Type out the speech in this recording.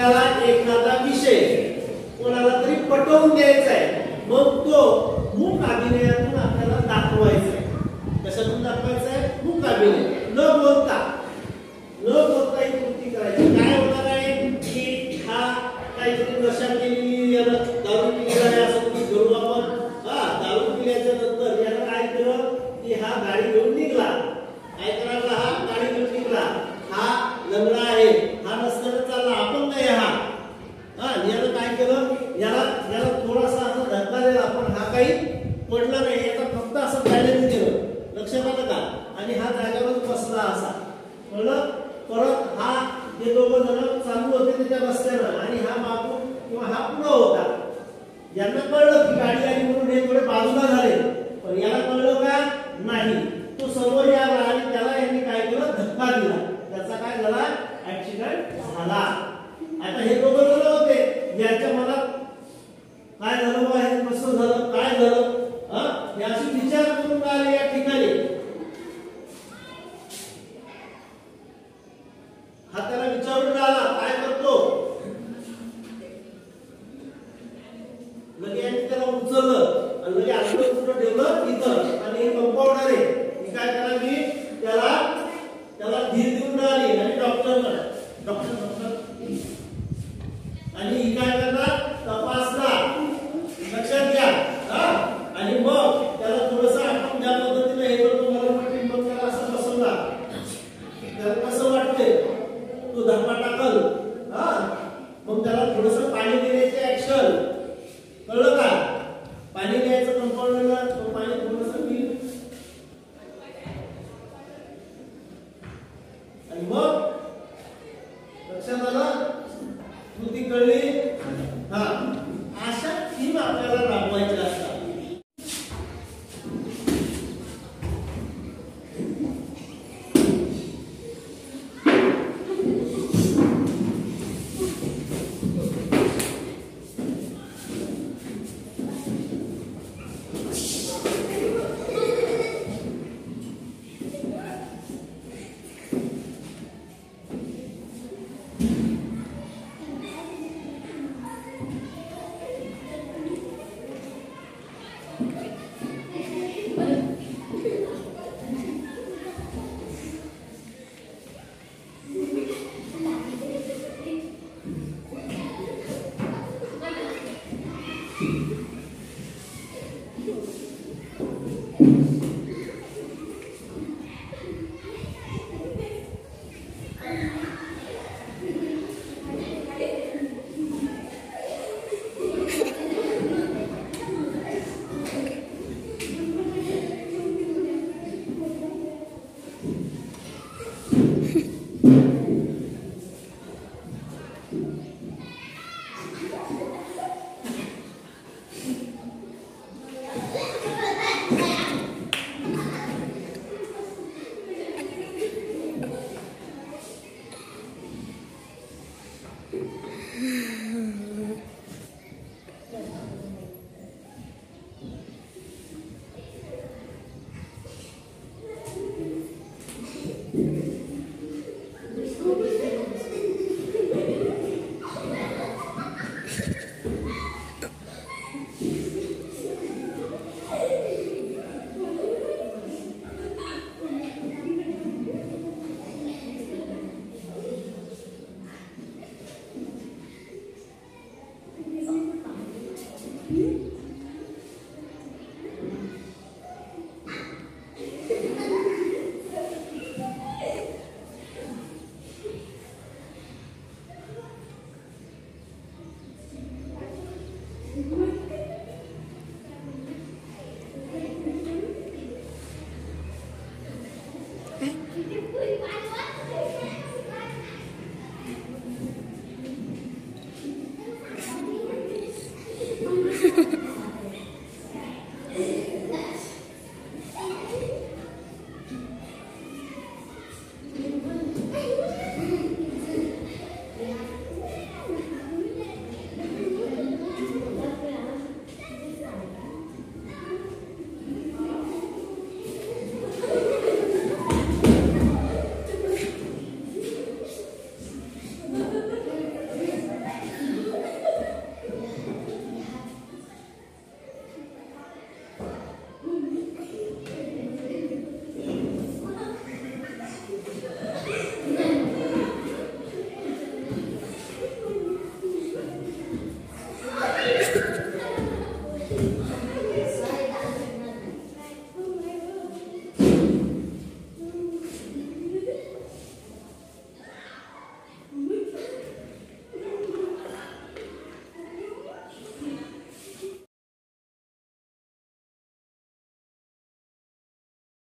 एखादा विषय कोणाला तरी पटवून द्यायचा आहे, मग तो मूक अभिनयातून आपल्याला दाखवायचा आहे. कशातून दाखवायचा आहे? मूक अभिनय. न बोलता ही कृती करायची. काय होणार आहे की हा काहीतरी नशा केलेली, याला दारू पिलेला आहे असं करू आपण. दारू पिल्याच्या नंतर याला काय केलं की हा गाडी घेऊन निघाला. काय करायला? हा गाडी घेऊन निघाला. हा लंगडा आहे, हा रस्त्याने चालला, आपण नाही. याला काय केलं, याला थोडासा असा धक्का दिला, पण हा काही पडला नाही. याचा फक्त असं बॅलन्स केलं. लक्षात आलं का? आणि हा जागेवर बसला असा. कळलं? परत हा जे दोघं जण चालू होते त्याच्या बसल्यानं, आणि हा मागून किंवा हा पुढं होता. यांना कळलं की गाडी आली म्हणून हे थोडे बाजूला झाले, पण याला कळलं का नाही. तो समोर आला आणि त्याला यांनी काय केलं, धक्का दिला. त्याचा काय झाला, ऍक्सिडेंट झाला. आता हे दोघं जण होते, यांच्या मनात काय झालं बा, हे कसं झालं, काय झालं, हे अशी विचार करून आले या ठिकाणी. हा त्याला विचारून आला, काय करतो, लगे यांनी त्याला उचललं आणि लगे आजूबाजूला कुठं ठेवलं, इथं. आणि हे कंपाऊंडर आहे, ही काय करावी, त्याला धीर देऊन राहिली. आणि डॉक्टर आणि ही काय करणार, तपासला. लक्षात घ्या. आणि मग त्याला थोडंसं आपण ज्या पद्धतीने हे करतो, मला वाटतं मग त्याला असं बसवला, त्याला कसं वाटते, तो धप्पा टाकल. मग त्याला थोडंसं पाणी देण्याची ऍक्शन. कळलं का? पाणी द्यायचं कंपाऊंडरला, तो पाणी थोडंसं पी. आणि मग लक्षात आलं, कृती कळली. अशा थीम आपल्याला राबवायच्या असतात.